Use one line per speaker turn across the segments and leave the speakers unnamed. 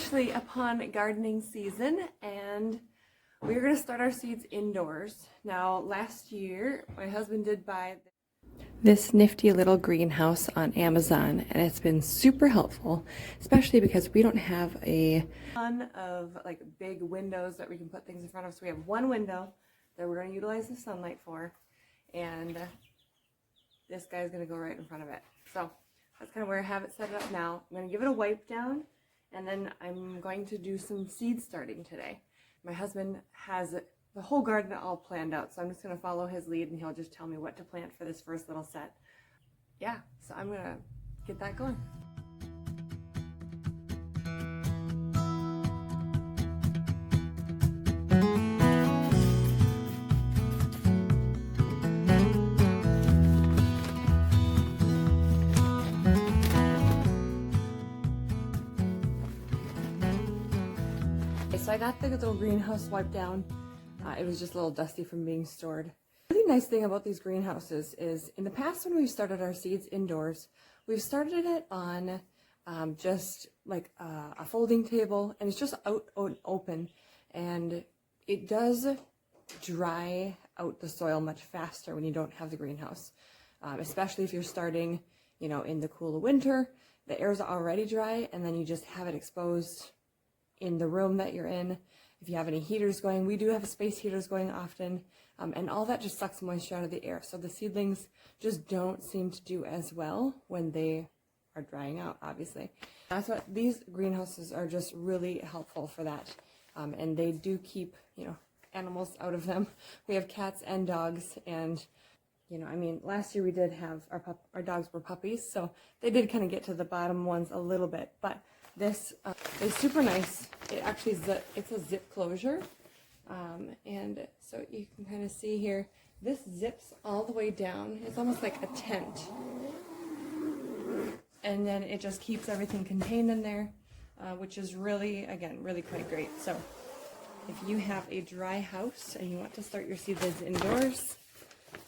officially upon gardening season, and we're going to start our seeds indoors. Now, last year, my husband did buy this nifty little greenhouse on Amazon, and it's been super helpful, especially because we don't have a ton of like big windows that we can put things in front of. So we have one window that we're going to utilize the sunlight for, and this guy's going to go right in front of it. So that's kind of where I have it set up now. I'm going to give it a wipe down, and then I'm going to do some seed starting today. My husband has the whole garden all planned out, so I'm just going to follow his lead, and he'll just tell me what to plant for this first little set. Yeah, so I'm going to get that going. So I got the little greenhouse wiped down. It was just a little dusty from being stored. The really nice thing about these greenhouses is in the past when we've started our seeds indoors, we've started it on just like a folding table, and it's just out open, and it does dry out the soil much faster when you don't have the greenhouse, especially if you're starting, you know, in the cool of winter. The air's already dry, and then you just have it exposed in the room that you're in. If you have any heaters going, we do have space heaters going often, and all that just sucks moisture out of the air. So the seedlings just don't seem to do as well when they are drying out, obviously. That's what these greenhouses are just really helpful for that. And they do keep, you know, animals out of them. We have cats and dogs, and you know, I mean, last year we did have our dogs were puppies, so they did kind of get to the bottom ones a little bit, but this is super nice. It actually it's a zip closure, and so you can kind of see here, this zips all the way down. It's almost like a tent, and then it just keeps everything contained in there, which is really, again, really quite great. So if you have a dry house and you want to start your seedlings indoors,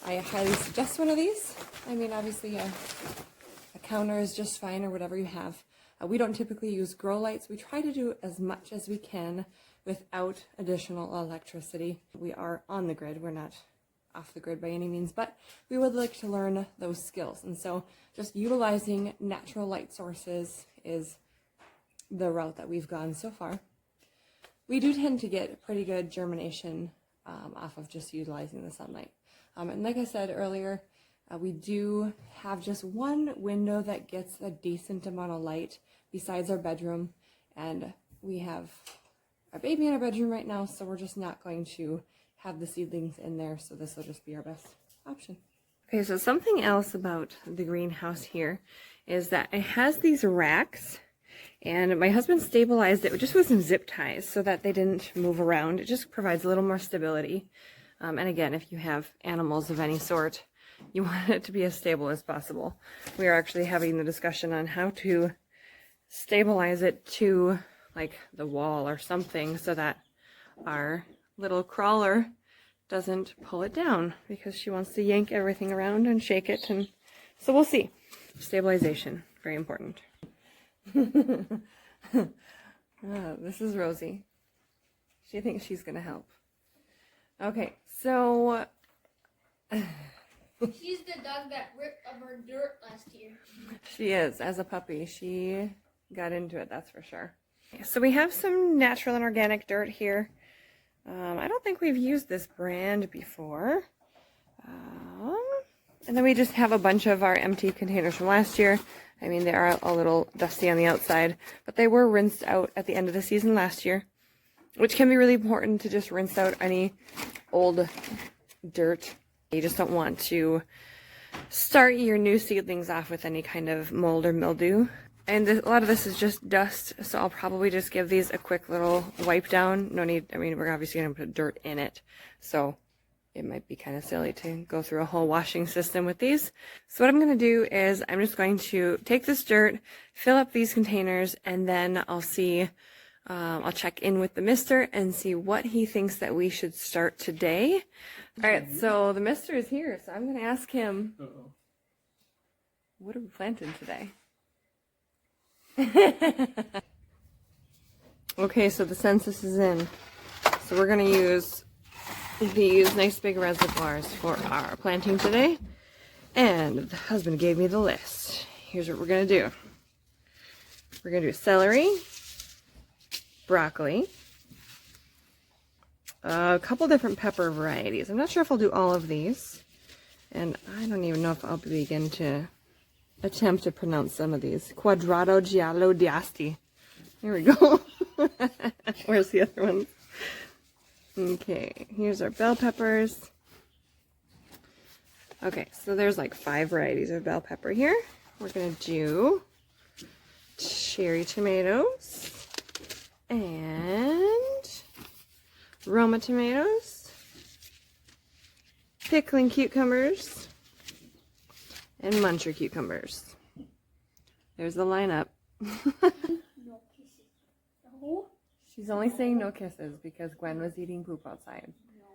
I highly suggest one of these. I mean, obviously a counter is just fine, or whatever you have. We don't typically use grow lights. We try to do as much as we can without additional electricity. We are on the grid. We're not off the grid by any means, but we would like to learn those skills. And so just utilizing natural light sources is the route that we've gone so far. We do tend to get pretty good germination off of just utilizing the sunlight. And like I said earlier, we do have just one window that gets a decent amount of light besides our bedroom, and we have our baby in our bedroom right now, so we're just not going to have the seedlings in there, so this will just be our best option. Okay, so something else about the greenhouse here is that it has these racks, and my husband stabilized it just with some zip ties so that they didn't move around. It just provides a little more stability. And again, if you have animals of any sort, you want it to be as stable as possible. We are actually having the discussion on how to stabilize it to like the wall or something so that our little crawler doesn't pull it down, because she wants to yank everything around and shake it, and so we'll see. Stabilization, very important. This is Rosie. She thinks she's gonna help. Okay, so
she's the dog that ripped up her dirt last year.
She is. As a puppy, she got into it, that's for sure. So we have some natural and organic dirt here. I don't think we've used this brand before. And then we just have a bunch of our empty containers from last year. I mean, they are a little dusty on the outside, but they were rinsed out at the end of the season last year, which can be really important to just rinse out any old dirt. You just don't want to start your new seedlings off with any kind of mold or mildew. And a lot of this is just dust, so I'll probably just give these a quick little wipe down. No need, I mean, we're obviously going to put dirt in it, so it might be kind of silly to go through a whole washing system with these. So what I'm going to do is I'm just going to take this dirt, fill up these containers, and then I'll see, I'll check in with the mister and see what he thinks that we should start today. All right, so the mister is here, so I'm going to ask him, what are we planting today? Okay, so the census is in. So we're going to use these nice big reservoirs for our planting today. And the husband gave me the list. Here's what we're going to do. We're going to do celery, broccoli, a couple different pepper varieties. I'm not sure if I'll do all of these. And I don't even know if I'll begin to attempt to pronounce some of these. Quadrado giallo d'asti. There we go. Where's the other one? Okay, here's our bell peppers. Okay, so there's like 5 varieties of bell pepper here. We're going to do cherry tomatoes and Roma tomatoes, pickling cucumbers, and muncher cucumbers. There's the lineup.
No kisses. No.
She's only saying no kisses because Gwen was eating poop outside.
No.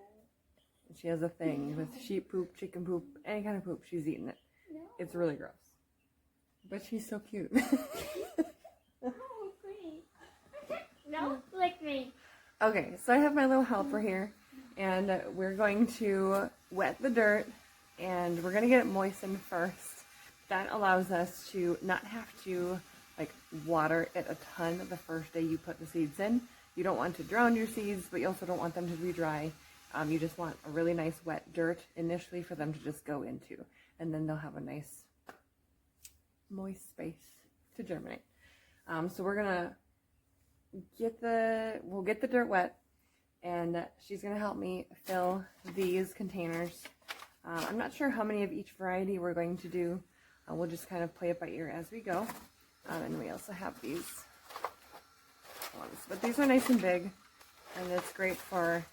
She has a thing with sheep poop, chicken poop, any kind of poop. She's eating it.
No.
It's really gross. But she's so cute.
Oh, pretty. No, lick me.
Okay, so I have my little helper here, and we're going to wet the dirt, and we're going to get it moistened first. That allows us to not have to like water it a ton the first day you put the seeds in. You don't want to drown your seeds, but you also don't want them to be dry. You just want a really nice wet dirt initially for them to just go into, and then they'll have a nice moist space to germinate. So we're gonna we'll get the dirt wet, and she's gonna help me fill these containers. I'm not sure how many of each variety we're going to do. We'll just kind of play it by ear as we go. And we also have these ones, but these are nice and big, and it's great for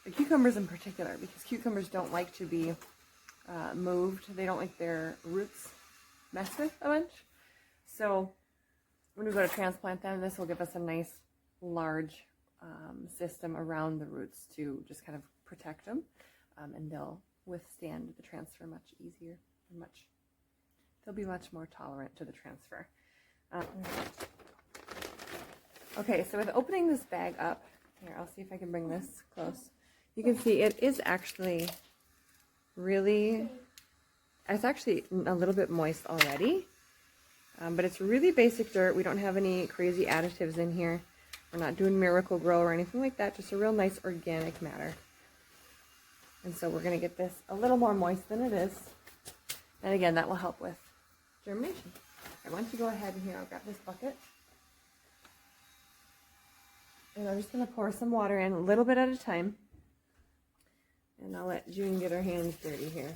the cucumbers in particular, because cucumbers don't like to be moved. They don't like their roots messed with a bunch. So when we go to transplant them, this will give us a nice large system around the roots to just kind of protect them, and they'll withstand the transfer much easier and they'll be much more tolerant to the transfer. Okay, so with opening this bag up, here, I'll see if I can bring this close. You can see it is actually really, it's actually a little bit moist already, but it's really basic dirt. We don't have any crazy additives in here. We're not doing Miracle Grow or anything like that, just a real nice organic matter. And so we're going to get this a little more moist than it is. And again, that will help with germination. I want to go ahead and here, I'll grab this bucket. And I'm just going to pour some water in a little bit at a time. And I'll let June get her hands dirty here.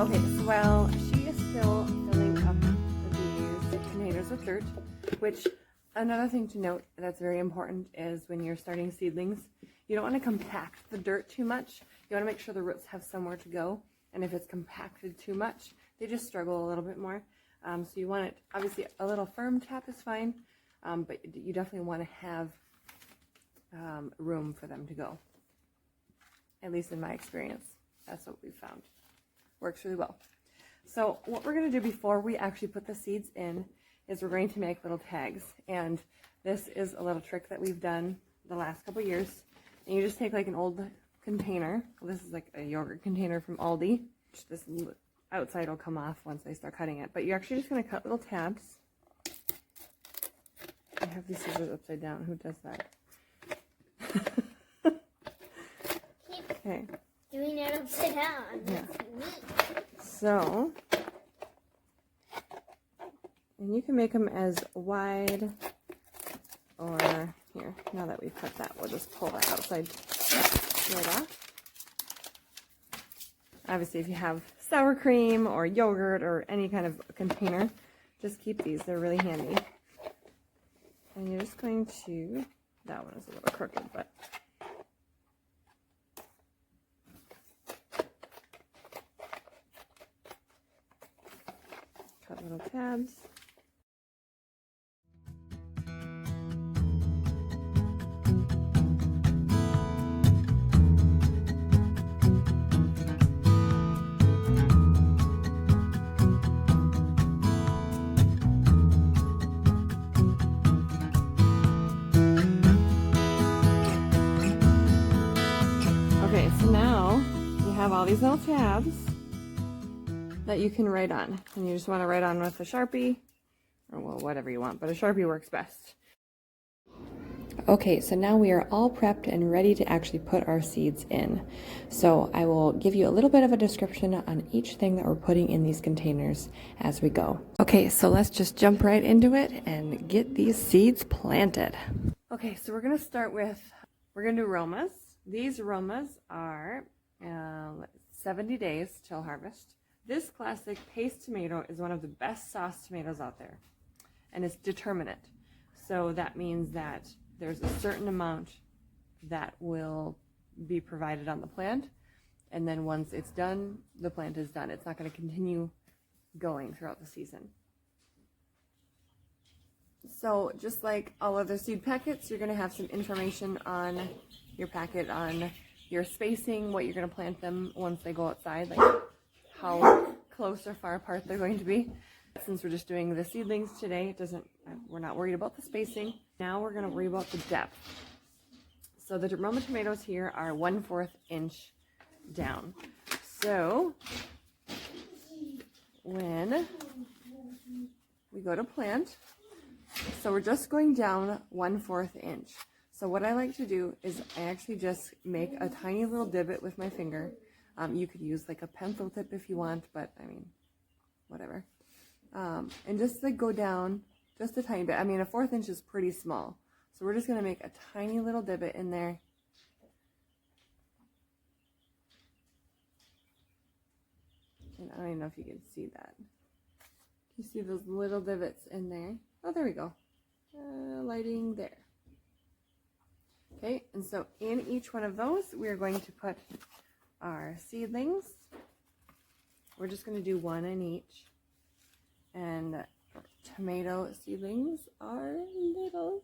Okay, so while she is still filling up these containers with dirt, which another thing to note that's very important is when you're starting seedlings, you don't want to compact the dirt too much. You want to make sure the roots have somewhere to go, and if it's compacted too much, they just struggle a little bit more. So you want it, obviously a little firm tap is fine, but you definitely want to have room for them to go. At least in my experience, that's what we've found. Works really well. So what we're going to do before we actually put the seeds in is we're going to make little tags. And this is a little trick that we've done the last couple years. And you just take like an old container. This is like a yogurt container from Aldi. This outside will come off once I start cutting it. But you're actually just going to cut little tabs. I have these scissors upside down. Who does that? Okay.
Doing it upside down.
Yeah. So, and you can make them as wide or here, now that we've cut that, we'll just pull that outside right off. Obviously, if you have sour cream or yogurt or any kind of container, just keep these. They're really handy. And you're just going to, that one is a little crooked, but cut little tabs. Okay, so now you have all these little tabs that you can write on. And you just want to write on with a Sharpie, or well, whatever you want, but a Sharpie works best. Okay, so now we are all prepped and ready to actually put our seeds in. So I will give you a little bit of a description on each thing that we're putting in these containers as we go. Okay, so let's just jump right into it and get these seeds planted. Okay, so we're going to start with, we're going to do aromas. These aromas are 70 days till harvest. This classic paste tomato is one of the best sauce tomatoes out there, and it's determinate. So that means that there's a certain amount that will be provided on the plant, and then once it's done, the plant is done. It's not going to continue going throughout the season. So just like all other seed packets, you're going to have some information on your packet on your spacing, what you're going to plant them once they go outside, like how close or far apart they're going to be. Since we're just doing the seedlings today, we're not worried about the spacing. Now we're going to worry about the depth. So the Roma tomatoes here are 1/4 inch down. So when we go to plant, so we're just going down 1/4 inch. So what I like to do is I actually just make a tiny little divot with my finger. You could use like a pencil tip if you want, but I mean, whatever. And just like go down just a tiny bit. I mean, 1/4 inch is pretty small. So we're just going to make a tiny little divot in there. And I don't even know if you can see that. You see those little divots in there? Oh, there we go. Lighting there. Okay, and so in each one of those, we're going to put our seedlings. We're just going to do one in each. And tomato seedlings are little.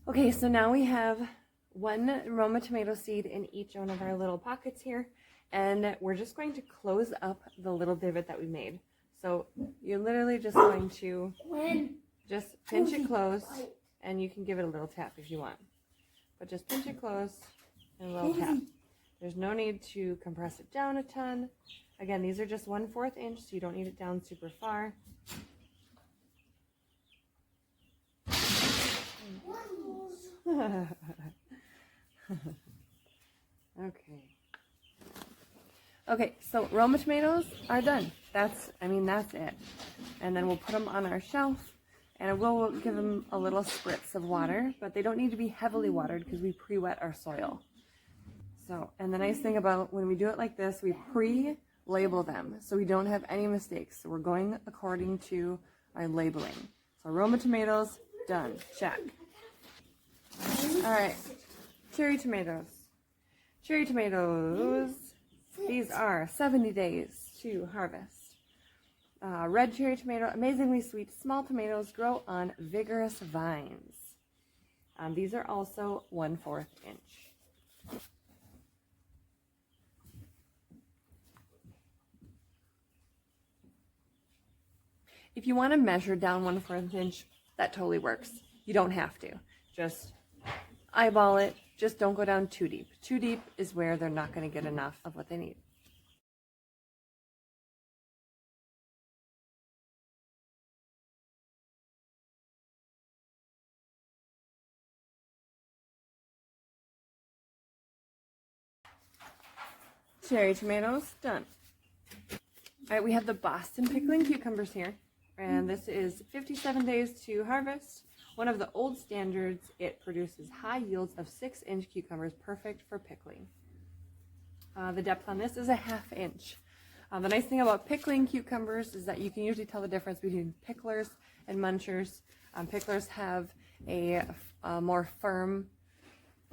Okay, so now we have one Roma tomato seed in each one of our little pockets here. And we're just going to close up the little divot that we made. So you're literally just going to just pinch it closed, and you can give it a little tap if you want. But just pinch it closed and a little tap. There's no need to compress it down a ton. Again, these are just 1/4 inch, so you don't need it down super far. Okay, so Roma tomatoes are done. That's it. And then we'll put them on our shelf, and we'll give them a little spritz of water, but they don't need to be heavily watered because we pre-wet our soil. So, and the nice thing about when we do it like this, we pre-label them so we don't have any mistakes. So we're going according to our labeling. So Roma tomatoes, done, check. All right, cherry tomatoes. Cherry tomatoes, these are 70 days to harvest. Red cherry tomato, amazingly sweet, small tomatoes grow on vigorous vines. These are also 1/4 inch. If you want to measure down 1/4 inch, that totally works. You don't have to. Just eyeball it. Just don't go down too deep. Too deep is where they're not going to get enough of what they need. cherry tomatoes, done. All right, we have the Boston pickling cucumbers here, and this is 57 days to harvest. One of the old standards, it produces high yields of 6-inch cucumbers, perfect for pickling. The depth on this is a 1/2 inch. The nice thing about pickling cucumbers is that you can usually tell the difference between picklers and munchers. Picklers have a more firm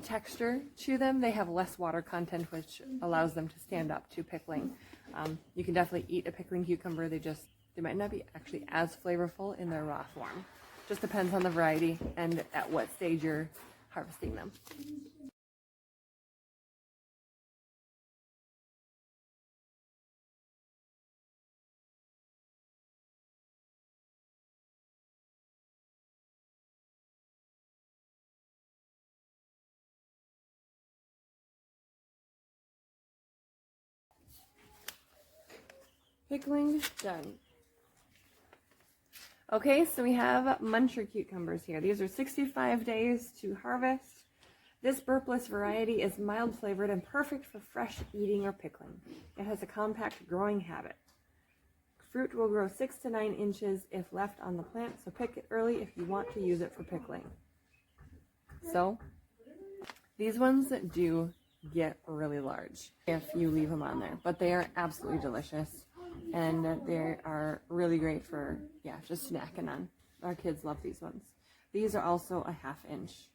texture to them. They have less water content, which allows them to stand up to pickling. You can definitely eat a pickling cucumber. They might not be actually as flavorful in their raw form. Just depends on the variety and at what stage you're harvesting them. Pickling done. Okay, so we have muncher cucumbers here. These are 65 days to harvest. This burpless variety is mild flavored and perfect for fresh eating or pickling. It has a compact growing habit. Fruit will grow 6 to 9 inches if left on the plant, so pick it early if you want to use it for pickling. So, these ones do get really large if you leave them on there, but they are absolutely delicious. And they are really great for, just snacking on. Our kids love these ones. These are also a 1/2 inch.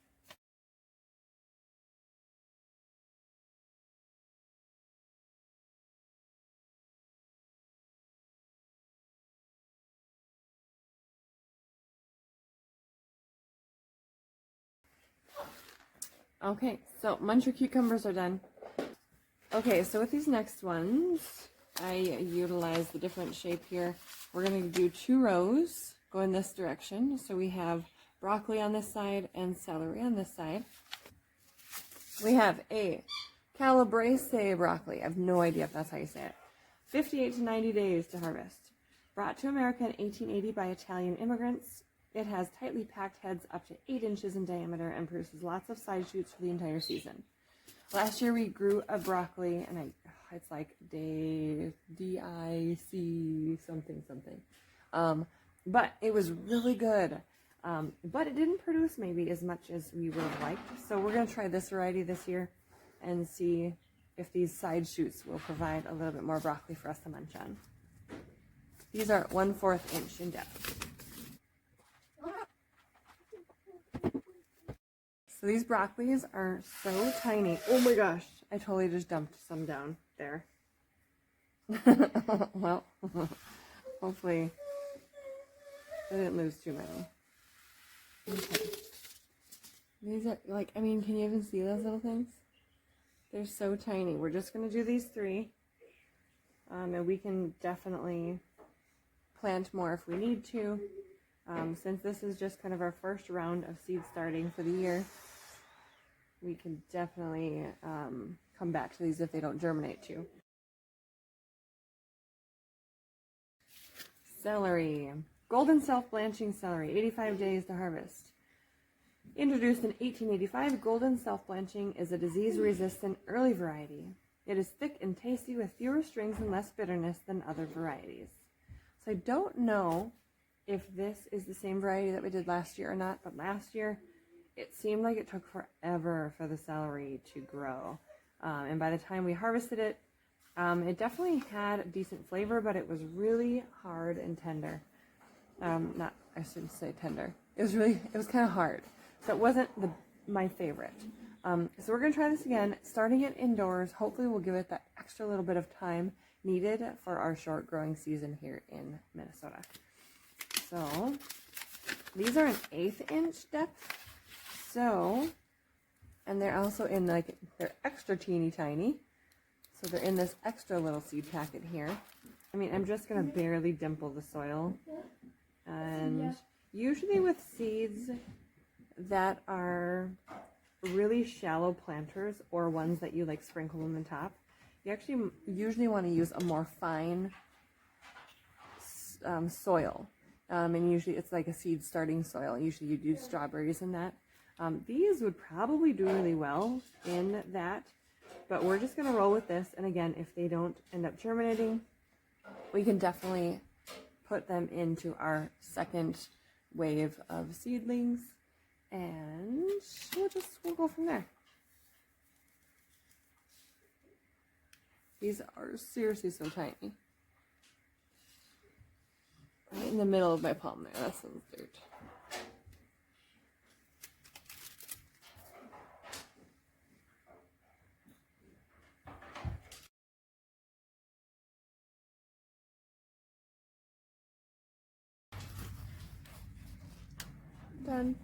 Okay, so muncher cucumbers are done. Okay, so with these next ones, I utilize the different shape here. We're going to do 2 rows, go in this direction. So we have broccoli on this side and celery on this side. We have a Calabrese broccoli. I have no idea if that's how you say it. 58 to 90 days to harvest. Brought to America in 1880 by Italian immigrants. It has tightly packed heads up to 8 inches in diameter and produces lots of side shoots for the entire season. Last year we grew a broccoli, and it's like D-I-C something. But it was really good. But it didn't produce maybe as much as we would have liked. So we're going to try this variety this year and see if these side shoots will provide a little bit more broccoli for us to munch on. These are 1/4 inch in depth. So these broccolis are so tiny. Oh my gosh, I totally just dumped some down there. Well, hopefully I didn't lose too many. Okay. These are like, can you even see those little things? They're so tiny. We're just going to do these 3. And we can definitely plant more if we need to. Since this is just kind of our first round of seed starting for the year, we can definitely come back to these if they don't germinate too. Celery. Golden self-blanching celery, 85 days to harvest. Introduced in 1885, golden self-blanching is a disease-resistant early variety. It is thick and tasty with fewer strings and less bitterness than other varieties. So I don't know if this is the same variety that we did last year or not, but last year it seemed like it took forever for the celery to grow. And by the time we harvested it, it definitely had a decent flavor, but it was really hard and tender. I shouldn't say tender. It was kind of hard. So it wasn't my favorite. So we're going to try this again, starting it indoors. Hopefully we'll give it that extra little bit of time needed for our short growing season here in Minnesota. So these are an 1/8 inch depth. So, and they're also in they're extra teeny tiny. So they're in this extra little seed packet here. I'm just going to barely dimple the soil. And usually with seeds that are really shallow planters or ones that you sprinkle in the top, you actually usually want to use a more fine soil. And usually it's like a seed starting soil. Usually you do strawberries in that. These would probably do really well in that. But we're just going to roll with this. And again, if they don't end up germinating, we can definitely put them into our second wave of seedlings. And we'll go from there. These are seriously so tiny. Right in the middle of my palm there. That's some dirt. Done.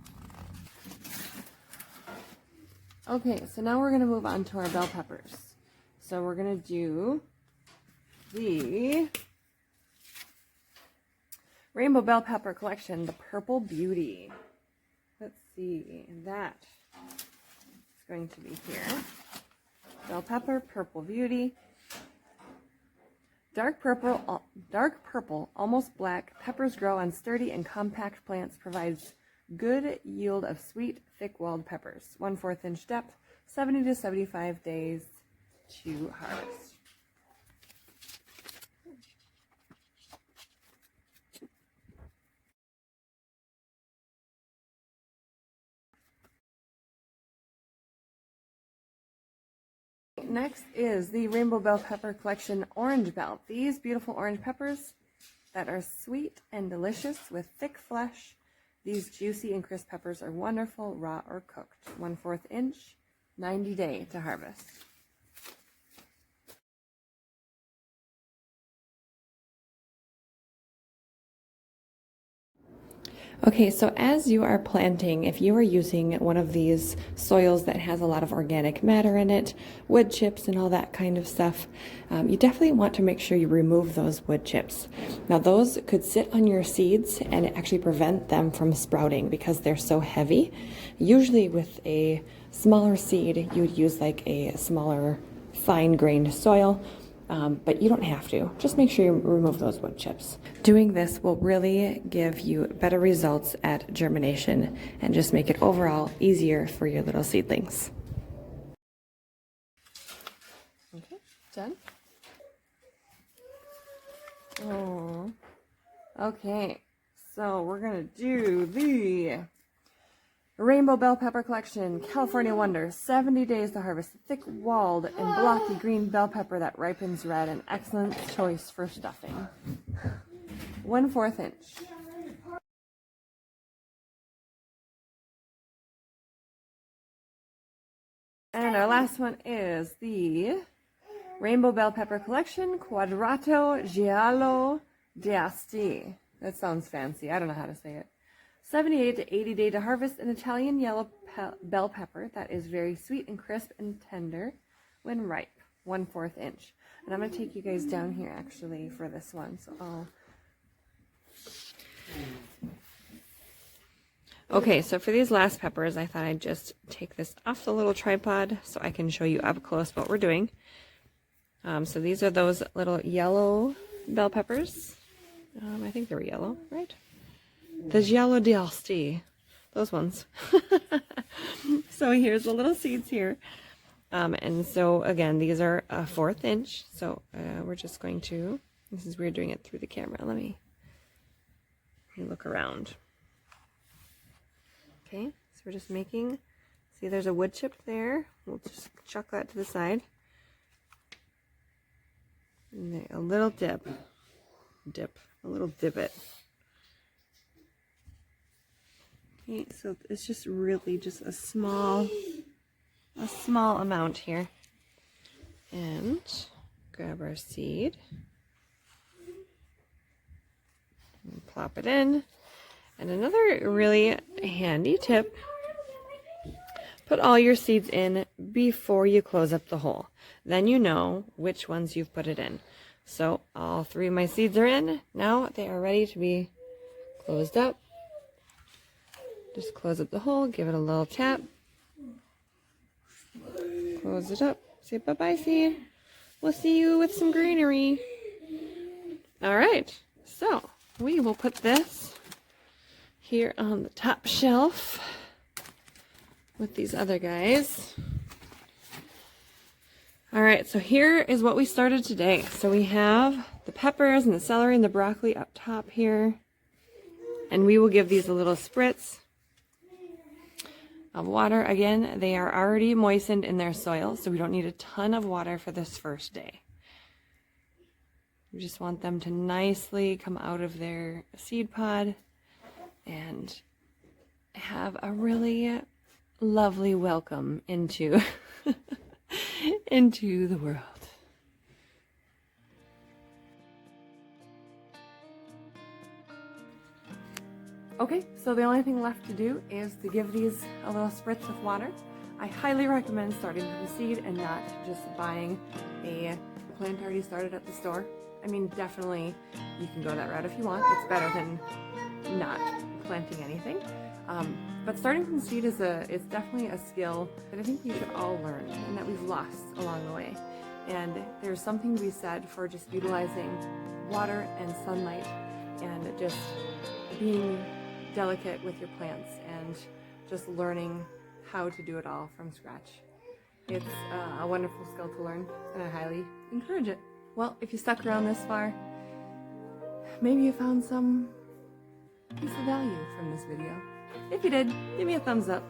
Okay, so now we're going to move on to our bell peppers. So we're going to do the Rainbow Bell Pepper Collection, the Purple Beauty. Let's see, that is going to be here. Bell Pepper, Purple Beauty. Dark purple, almost black, peppers grow on sturdy and compact plants, provides good yield of sweet, thick-walled peppers. 1/4 inch depth, 70 to 75 days to harvest. Next is the Rainbow Bell Pepper Collection Orange Bell. These beautiful orange peppers that are sweet and delicious with thick flesh. These juicy and crisp peppers are wonderful, raw or cooked. 1/4 inch, 90 day to harvest. Okay, so as you are planting, if you are using one of these soils that has a lot of organic matter in it, wood chips and all that kind of stuff, you definitely want to make sure you remove those wood chips. Now those could sit on your seeds and actually prevent them from sprouting because they're so heavy. Usually with a smaller seed, you would use like a smaller fine-grained soil. But you don't have to. Just make sure you remove those wood chips. Doing this will really give you better results at germination and just make it overall easier for your little seedlings. Okay, done. Oh, okay. So we're gonna do the Rainbow Bell Pepper Collection, California Wonder, 70 days to harvest. Thick-walled and blocky green bell pepper that ripens red, an excellent choice for stuffing. 1/4 inch. And our last one is the Rainbow Bell Pepper Collection, Quadrato Giallo d'Asti. That sounds fancy. I don't know how to say it. 78 to 80 day to harvest, an Italian yellow bell pepper that is very sweet and crisp and tender when ripe. 1/4 inch. And I'm going to take you guys down here actually for this one. So Okay, so for these last peppers, I thought I'd just take this off the little tripod so I can show you up close what we're doing. So these are those little yellow bell peppers. I think they were yellow, right? The Giallo d'Asti, those ones. So here's the little seeds here. And so again, these are 1/4 inch. So we're just going to, this is weird doing it through the camera. Let me look around. Okay, so we're just making, see there's a wood chip there. We'll just chuck that to the side. And then a little dip, a little divot. Okay, so it's just really just a small amount here. And grab our seed and plop it in. And another really handy tip, put all your seeds in before you close up the hole. Then you know which ones you've put it in. So all 3 of my seeds are in. Now they are ready to be closed up. Just close up the hole, give it a little tap. Close it up. Say bye-bye, seed. We'll see you with some greenery. All right, so we will put this here on the top shelf with these other guys. All right, so here is what we started today. So we have the peppers and the celery and the broccoli up top here. And we will give these a little spritz of water. Again, they are already moistened in their soil, so we don't need a ton of water for this first day. We just want them to nicely come out of their seed pod and have a really lovely welcome into into the world. Okay, so the only thing left to do is to give these a little spritz with water. I highly recommend starting from the seed and not just buying a plant already started at the store. I mean, definitely you can go that route if you want. It's better than not planting anything. But starting from seed is definitely a skill that I think we should all learn and that we've lost along the way. And there's something to be said for just utilizing water and sunlight and just being delicate with your plants and just learning how to do it all from scratch. It's a wonderful skill to learn, and I highly encourage it. Well, if you stuck around this far, maybe you found some piece of value from this video. If you did, give me a thumbs up,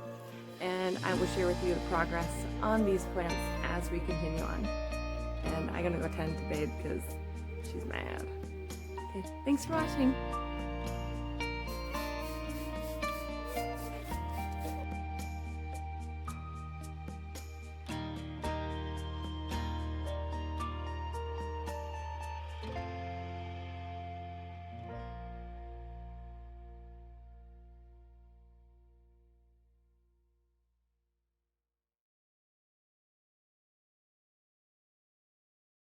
and I will share with you the progress on these plants as we continue on. And I'm gonna go tend to Babe because she's mad. Okay, thanks for watching.